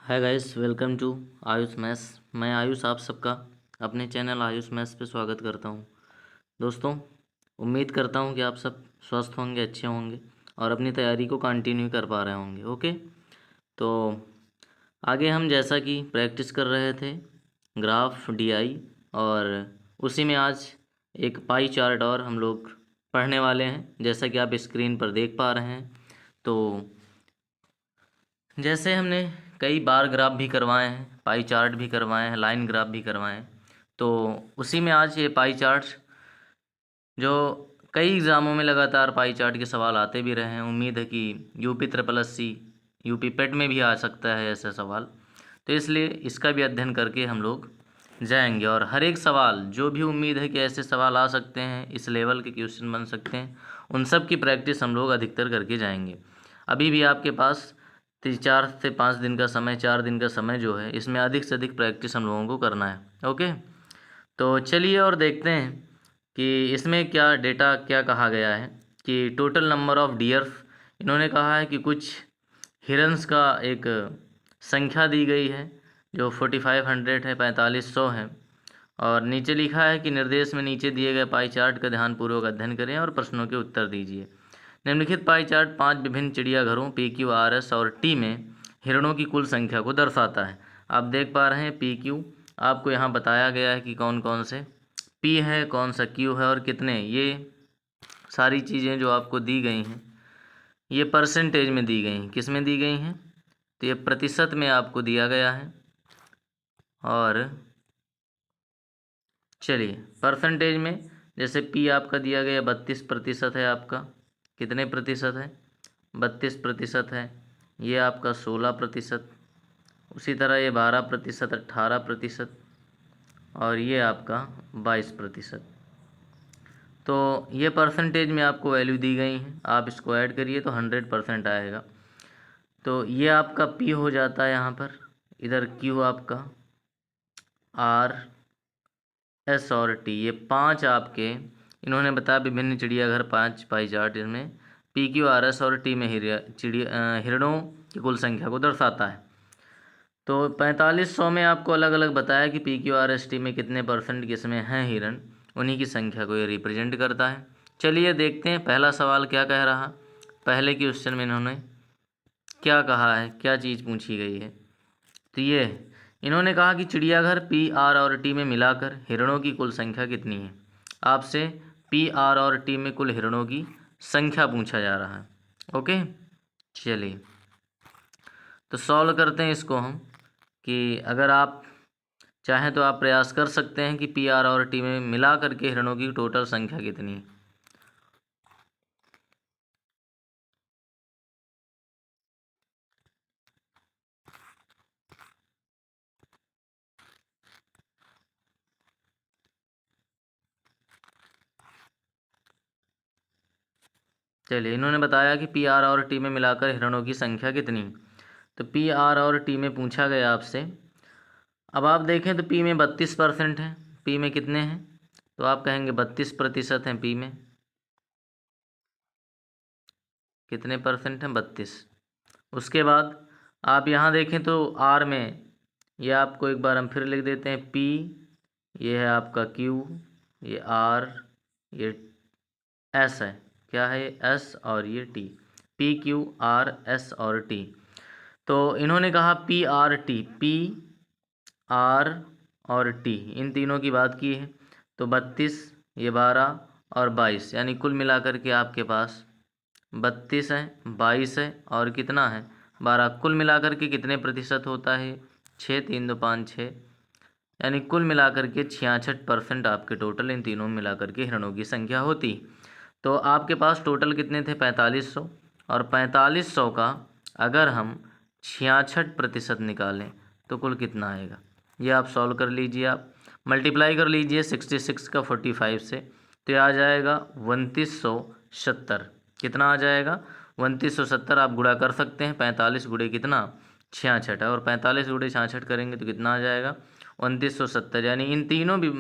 Hi guys, welcome to Ayush maths. मैं आयुष आप सबका अपने चैनल आयुष मैथ्स पे स्वागत करता हूँ। दोस्तों, उम्मीद करता हूँ कि आप सब स्वस्थ होंगे, अच्छे होंगे और अपनी तैयारी को कंटिन्यू कर पा रहे होंगे। ओके, तो आगे हम जैसा कि प्रैक्टिस कर रहे थे ग्राफ डीआई, और उसी में आज एक पाई चार्ट और हम लोग पढ़ने वाले हैं, जैसा कि आप स्क्रीन पर देख पा रहे हैं। तो जैसे हमने कई बार ग्राफ भी करवाए हैं, पाई चार्ट भी करवाए हैं, लाइन ग्राफ भी करवाए हैं, तो उसी में आज ये पाई चार्ट, जो कई एग्ज़ामों में लगातार पाई चार्ट के सवाल आते भी रहे हैं। उम्मीद है कि UP triple S C, UP PET में भी आ सकता है ऐसा सवाल, तो इसलिए इसका भी अध्ययन करके हम लोग जाएंगे। और हर एक सवाल, जो भी उम्मीद है कि ऐसे सवाल आ सकते हैं, इस लेवल के क्वेश्चन बन सकते हैं, उन सब की प्रैक्टिस हम लोग अधिकतर करके जाएंगे। अभी भी आपके पास 4 से 5 दिन का समय, 4 दिन का समय जो है, इसमें अधिक से अधिक प्रैक्टिस हम लोगों को करना है। ओके, तो चलिए और देखते हैं कि इसमें क्या डेटा क्या कहा गया है। कि टोटल नंबर ऑफ डियर्स, इन्होंने कहा है कि कुछ हिरन्स का एक संख्या दी गई है जो 4500 है, 4500 है। और नीचे लिखा है कि निर्देश में नीचे दिए गए पाई चार्ट का ध्यानपूर्वक अध्ययन करें और प्रश्नों के उत्तर दीजिए। निम्नलिखित पाई चार्ट 5 विभिन्न चिड़ियाघरों पी क्यू आर एस और टी में हिरणों की कुल संख्या को दर्शाता है। आप देख पा रहे हैं पी क्यू, आपको यहाँ बताया गया है कि कौन कौन से पी है, कौन सा क्यू है और कितने। ये सारी चीज़ें जो आपको दी गई हैं, ये परसेंटेज में दी गई हैं। किस में दी गई हैं? तो ये प्रतिशत में आपको दिया गया है। और चलिए, परसेंटेज में जैसे पी आपका दिया गया 32% है। आपका कितने प्रतिशत है? 32% है। ये आपका 16%। उसी तरह ये 12%, 18%, और ये आपका 22%। तो ये परसेंटेज में आपको वैल्यू दी गई हैं। आप इसको ऐड करिए तो 100% आएगा। तो ये आपका पी हो जाता है यहाँ पर। इधर क्यू आपका, आर, एस और टी, ये 5 आपके इन्होंने बताया विभिन्न चिड़ियाघर 5 पाई चार्ट, इसमें पी क्यू आर एस और टी में हिरणों की कुल संख्या को दर्शाता है। तो 4500 में आपको अलग अलग बताया कि P Q R S T में कितने परसेंट किसमें हैं हिरण, उन्हीं की संख्या को ये रिप्रेजेंट करता है। चलिए देखते हैं पहला सवाल क्या कह रहा। पहले क्वेश्चन में इन्होंने क्या कहा है, क्या चीज़ पूछी गई है। तो ये इन्होंने कहा कि चिड़ियाघर पी आर और टी में मिलाकर हिरणों की कुल संख्या कितनी है। आपसे पी आर और टी में कुल हिरणों की संख्या पूछा जा रहा है। ओके, चलिए तो सॉल्व करते हैं इसको हम। कि अगर आप चाहें तो आप प्रयास कर सकते हैं कि पी आर और टी में मिला करके हिरणों की टोटल संख्या कितनी है। चलिए, इन्होंने बताया कि पी आर और टी में मिलाकर हिरणों की संख्या कितनी है। तो पी आर और टी में पूछा गया आपसे। अब आप देखें तो पी में 32% है। पी में कितने हैं? तो आप कहेंगे 32% हैं पी में। कितने परसेंट हैं? 32। उसके बाद आप यहाँ देखें तो आर में, ये आपको एक बार हम फिर लिख देते हैं। पी, ये है आपका क्यू, ये आर, ये एस है। क्या है? एस, और ये T. P Q R S और टी। तो इन्होंने कहा P R T, P R और टी, इन तीनों की बात की है। तो 32, ये 12 और 22, यानी कुल मिलाकर के आपके पास 32 है, 22 है और कितना है? 12। कुल मिलाकर के कितने प्रतिशत होता है? 6, 3 2 5 6, यानी कुल मिलाकर के 66% आपके टोटल इन तीनों में मिलाकर के हिरणों की संख्या होती। तो आपके पास टोटल कितने थे? 4500। और 4500 का अगर हम 66% निकालें तो कुल कितना आएगा? ये आप सॉल्व कर लीजिए। आप मल्टीप्लाई कर लीजिए 66 का 45 से, तो ये आ जाएगा 2970। कितना आ जाएगा? 2970। आप गुणा कर सकते हैं। 45 गुणे कितना? 66 है, और 45 गुणे 66 करेंगे तो कितना आ जाएगा? 2970। यानी इन तीनों भी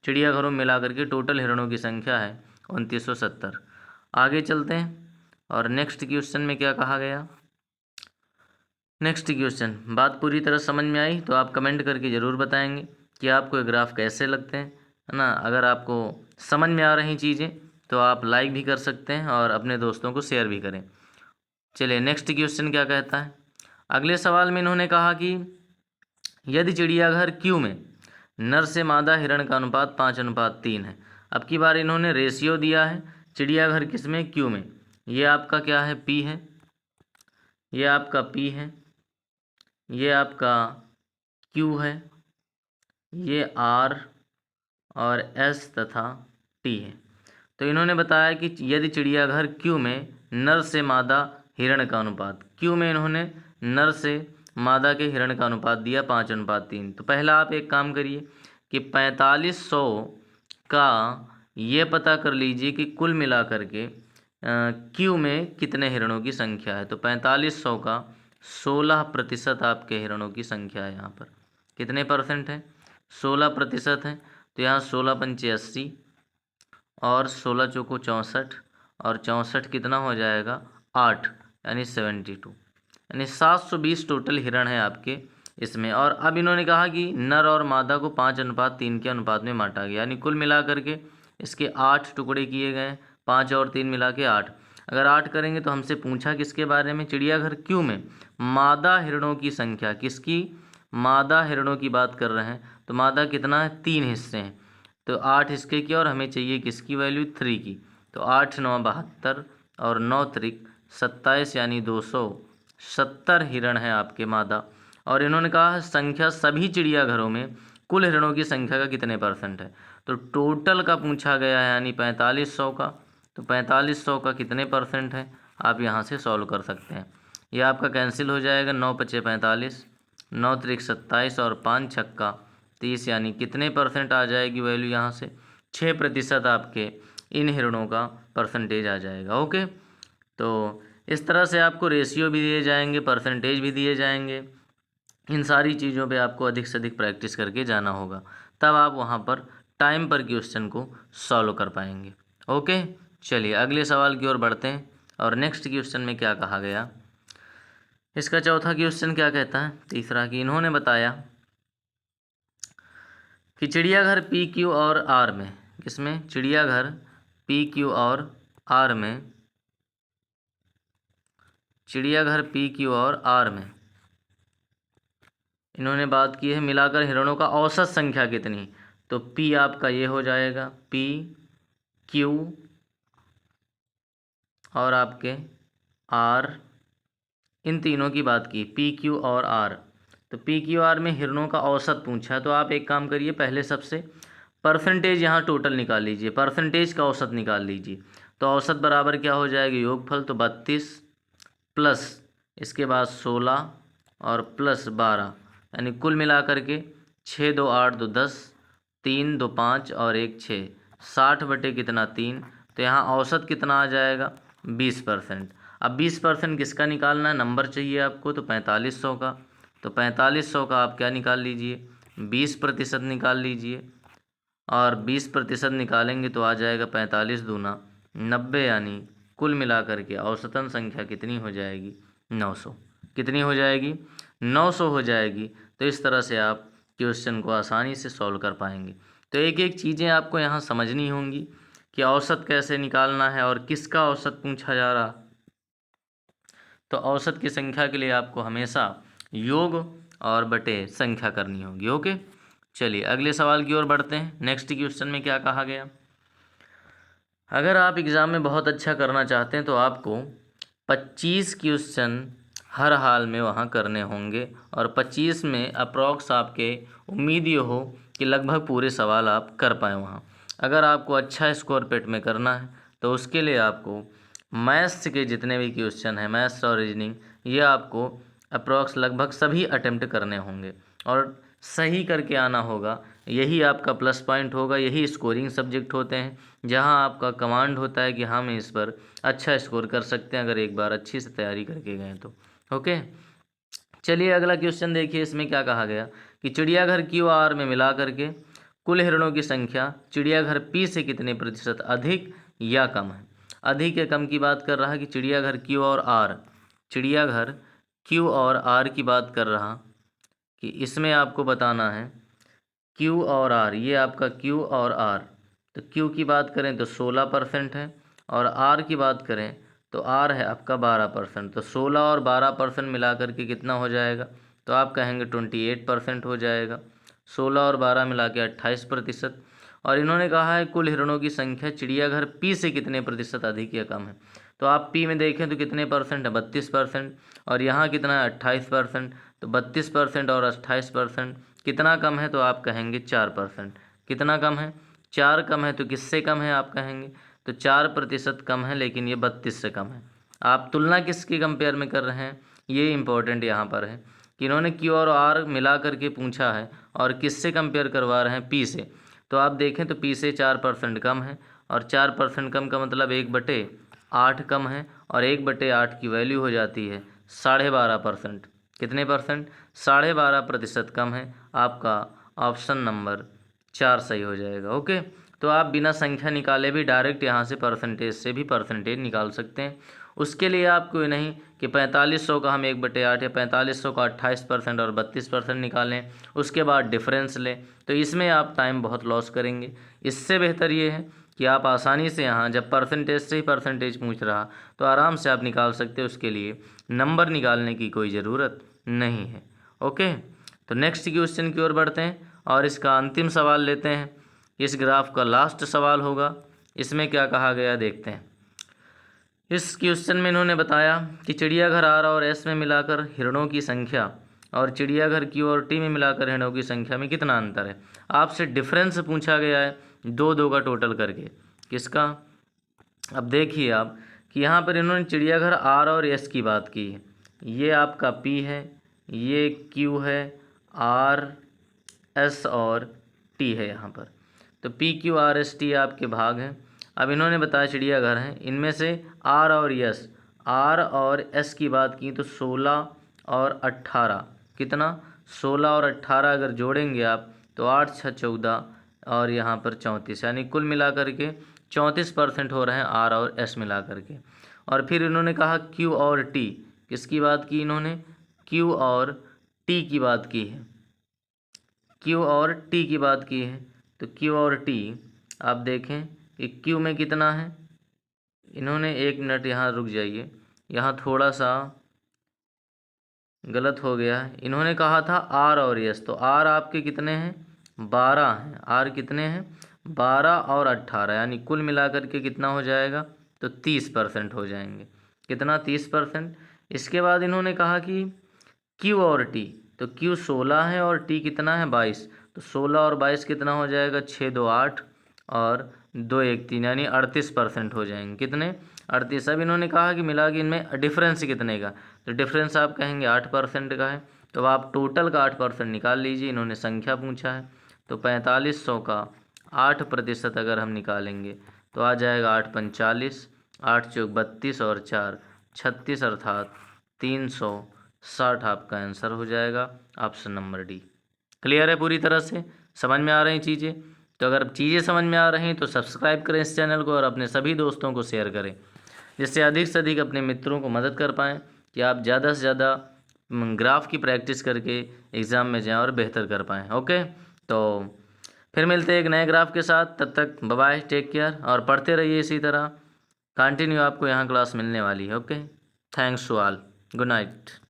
चिड़ियाघरों में मिला करके टोटल हिरणों की संख्या है 2970। आगे चलते हैं और नेक्स्ट क्वेश्चन में क्या कहा गया। नेक्स्ट क्वेश्चन, बात पूरी तरह समझ में आई तो आप कमेंट करके ज़रूर बताएंगे कि आपको ये ग्राफ कैसे लगते हैं, है ना। अगर आपको समझ में आ रही चीज़ें तो आप लाइक भी कर सकते हैं और अपने दोस्तों को शेयर भी करें। चलिए नेक्स्ट क्वेश्चन क्या कहता है। अगले सवाल में इन्होंने कहा कि यदि चिड़ियाघर क्यू में नर से मादा हिरण का अनुपात 5:3 है। अब की बार इन्होंने रेशियो दिया है चिड़ियाघर किस में, क्यू में। ये आपका क्या है, पी है, ये आपका पी है, ये आपका क्यू है, ये आर और एस तथा टी है। तो इन्होंने बताया कि यदि चिड़ियाघर क्यू में नर से मादा हिरण का अनुपात, क्यू में इन्होंने नर से मादा के हिरण का अनुपात दिया 5:3। तो पहला आप एक काम करिए कि 4500 का ये पता कर लीजिए कि कुल मिलाकर के क्यू में कितने हिरणों की संख्या है। तो 4500 का 16% आपके हिरणों की संख्या है। यहाँ पर कितने परसेंट है, 16% है। तो यहाँ 16 पंचे 80 और 16 चौको 64 और 64 कितना हो जाएगा 8, यानी 72, यानी 720 टोटल हिरण है आपके इसमें। और अब इन्होंने कहा कि नर और मादा को 5:3 के अनुपात में बांटा गया, यानी कुल मिला करके इसके 8 टुकड़े किए गए, 5 और 3 मिला के 8। अगर 8 करेंगे तो हमसे पूछा किसके बारे में, चिड़ियाघर क्यू में मादा हिरणों की संख्या, किसकी, मादा हिरणों की बात कर रहे हैं। तो मादा कितना है, 3 हिस्से हैं, तो 8 इसके की और हमें चाहिए किसकी वैल्यू, 3 की। तो 8 9 72 और 9 त्रिक 27, यानी 270 हिरण है आपके मादा। और इन्होंने कहा संख्या सभी चिड़ियाघरों में कुल हिरणों की संख्या का कितने परसेंट है। तो टोटल का पूछा गया है, यानी 4500 का। तो 4500 का कितने परसेंट है, आप यहाँ से सॉल्व कर सकते हैं। यह आपका कैंसिल हो जाएगा, 9 पचे 45, 9 त्रिक 27 और 5 छक्का 30, यानी कितने परसेंट आ जाएगी वैल्यू यहाँ से, 6% आपके इन हिरणों का परसेंटेज आ जाएगा। ओके, तो इस तरह से आपको रेशियो भी दिए जाएंगे, परसेंटेज भी दिए जाएंगे। इन सारी चीज़ों पे आपको अधिक से अधिक प्रैक्टिस करके जाना होगा, तब आप वहाँ पर टाइम पर क्वेश्चन को सॉल्व कर पाएंगे। ओके, चलिए अगले सवाल की ओर बढ़ते हैं। और नेक्स्ट क्वेश्चन में क्या कहा गया, इसका चौथा क्वेश्चन क्या कहता है, तीसरा, कि इन्होंने बताया कि चिड़ियाघर पी क्यू और आर में, किसमें, चिड़ियाघर पी क्यू और आर में, चिड़ियाघर पी क्यू और आर में इन्होंने बात की है मिलाकर हिरणों का औसत संख्या कितनी। तो पी आपका ये हो जाएगा, पी क्यू और आपके आर, इन तीनों की बात की, पी क्यू और आर। तो पी क्यू आर में हिरणों का औसत पूछा है, तो आप एक काम करिए, पहले सबसे परसेंटेज यहाँ टोटल निकाल लीजिए, परसेंटेज का औसत निकाल लीजिए। तो औसत बराबर क्या हो जाएगा, योगफल, तो 32 प्लस इसके बाद 16 और प्लस 12, यानी कुल मिला करके 6 2 8 2 10, 3 2 5 और 1 6, 60 बटे कितना 3। तो यहाँ औसत कितना आ जाएगा, 20%। अब 20% किसका निकालना है, नंबर चाहिए आपको, तो 4500 का। तो 4500 का आप क्या निकाल लीजिए, 20% निकाल लीजिए। और 20% निकालेंगे तो आ जाएगा 45 दूना 90, यानी कुल मिलाकर के औसतन संख्या कितनी हो जाएगी, 900। कितनी हो जाएगी, 900 हो जाएगी। तो इस तरह से आप क्वेश्चन को आसानी से सॉल्व कर पाएंगे। तो एक एक चीज़ें आपको यहाँ समझनी होंगी कि औसत कैसे निकालना है और किसका औसत पूछा जा रहा। तो औसत की संख्या के लिए आपको हमेशा योग और बटे संख्या करनी होगी। ओके, चलिए अगले सवाल की ओर बढ़ते हैं। नेक्स्ट क्वेश्चन में क्या कहा गया, अगर आप एग्ज़ाम में बहुत अच्छा करना चाहते हैं तो आपको 25 क्वेश्चन हर हाल में वहाँ करने होंगे, और 25 में अप्रॉक्स आपके उम्मीद ये हो कि लगभग पूरे सवाल आप कर पाएँ वहाँ। अगर आपको अच्छा स्कोर पेट में करना है तो उसके लिए आपको मैथ्स के जितने भी क्वेश्चन हैं, मैथ्स और रीजनिंग, ये आपको अप्रॉक्स लगभग सभी अटेम्प्ट करने होंगे और सही करके आना होगा। यही आपका प्लस पॉइंट होगा, यही स्कोरिंग सब्जेक्ट होते हैं जहां आपका कमांड होता है कि हम इस पर अच्छा स्कोर कर सकते हैं अगर एक बार अच्छी से तैयारी करके गए तो। ओके, चलिए अगला क्वेश्चन देखिए, इसमें क्या कहा गया कि चिड़ियाघर क्यू आर में मिला करके कुल हिरणों की संख्या चिड़ियाघर पी से कितने प्रतिशत अधिक या कम है। अधिक या कम की बात कर रहा है कि चिड़ियाघर क्यू और आर, चिड़ियाघर क्यू और आर की बात कर रहा कि इसमें आपको बताना है क्यू और आर, ये आपका क्यू और आर। तो क्यू की बात करें तो 16% है और आर की बात करें तो आर है आपका 12%। तो 16 और 12% मिला करके कितना हो जाएगा, तो आप कहेंगे 28% हो जाएगा। 16 और 12 मिला के 28%। और इन्होंने कहा है कुल हिरणों की संख्या चिड़ियाघर पी से कितने प्रतिशत अधिक या कम है। तो आप पी में देखें तो कितने परसेंट है, 32%। और यहाँ कितना है, 28%। तो 32% और 28% कितना कम है, तो आप कहेंगे 4%। कितना कम है, 4 कम है। तो किससे कम है आप कहेंगे, तो 4% कम है, लेकिन ये 32 से कम है। आप तुलना किसकी कंपेयर में कर रहे हैं, ये इंपॉर्टेंट यहाँ पर है कि इन्होंने क्यू और आर मिला करके पूछा है और किससे कंपेयर करवा रहे हैं, पी से। तो आप देखें तो पी से 4% कम है और 4% कम का मतलब 1/8 कम है और 1/8 की वैल्यू हो जाती है 12.5%। कितने परसेंट, 12.5% कम है। आपका ऑप्शन नंबर 4 सही हो जाएगा। ओके, तो आप बिना संख्या निकाले भी डायरेक्ट यहाँ से परसेंटेज से भी परसेंटेज निकाल सकते हैं। उसके लिए आपको ये नहीं कि 4500 का हम 1/8 या 4500 का 28% और 32% निकालें, उसके बाद डिफरेंस लें, तो इसमें आप टाइम बहुत लॉस करेंगे। इससे बेहतर ये है कि आप आसानी से यहाँ जब परसेंटेज से ही परसेंटेज पूछ रहा तो आराम से आप निकाल सकते हो, उसके लिए नंबर निकालने की कोई ज़रूरत नहीं है। ओके, तो नेक्स्ट क्वेश्चन की ओर बढ़ते हैं और इसका अंतिम सवाल लेते हैं। इस ग्राफ का लास्ट सवाल होगा। इसमें क्या कहा गया देखते हैं। इस क्वेश्चन में इन्होंने बताया कि चिड़ियाघर आर और एस में मिलाकर हिरणों की संख्या और चिड़ियाघर क्यू और टी में मिलाकर हिरणों की संख्या में कितना अंतर है। आपसे डिफरेंस पूछा गया है 2-2 का टोटल करके। किसका, अब देखिए आप कि यहाँ पर इन्होंने चिड़ियाघर आर और एस की बात की है। ये आपका पी है, ये क्यू है, आर एस और टी है यहाँ पर। तो P Q R S T आपके भाग हैं। अब इन्होंने बताया चिड़ियाघर हैं, इनमें से आर और एस की बात की तो 16 और 18 कितना, 16 और 18 अगर जोड़ेंगे आप तो 8 6 14 और यहाँ पर 34, यानी कुल मिला करके 34% हो रहे हैं आर और एस मिला करके। और फिर इन्होंने कहा क्यू और टी, किसकी बात की इन्होंने, क्यू और टी की बात की है। क्यू और टी की बात की है तो क्यू और टी आप देखें कि क्यू में कितना है, इन्होंने 1 मिनट यहाँ रुक जाइए, यहाँ थोड़ा सा गलत हो गया है। इन्होंने कहा था आर और एस, तो आर आपके कितने हैं, 12 हैं। आर कितने हैं, 12 और 18, यानी कुल मिलाकर के कितना हो जाएगा, तो 30% हो जाएंगे। कितना, 30%। इसके बाद इन्होंने कहा कि क्यू और टी, तो क्यू 16 है और टी कितना है, 22। तो 16 और 22 कितना हो जाएगा, 6 2 8 और 2 1 3, यानी 38% हो जाएंगे। कितने, 38। अब इन्होंने कहा कि मिला के इनमें डिफरेंस कितने का, तो डिफरेंस आप कहेंगे 8% का है। तो आप टोटल का 8% निकाल लीजिए। इन्होंने संख्या पूछा है तो 4500 का 8% अगर हम निकालेंगे तो आ जाएगा 8 45, 8 चौक 32 और 4 36, अर्थात 360 आपका आंसर हो जाएगा, ऑप्शन नंबर डी। क्लियर है पूरी तरह से, समझ में आ रही चीज़ें। तो अगर चीज़ें समझ में आ रही हैं तो सब्सक्राइब करें इस चैनल को और अपने सभी दोस्तों को शेयर करें, जिससे अधिक से अधिक अपने मित्रों को मदद कर पाएँ कि आप ज़्यादा से ज़्यादा ग्राफ की प्रैक्टिस करके एग्ज़ाम में जाएँ और बेहतर कर पाएँ। ओके, तो फिर मिलते हैं एक नए ग्राफ के साथ। तब तक बाय बाय, टेक केयर और पढ़ते रहिए इसी तरह। कंटिन्यू आपको यहाँ क्लास मिलने वाली है। Okay, thanks to all, good night.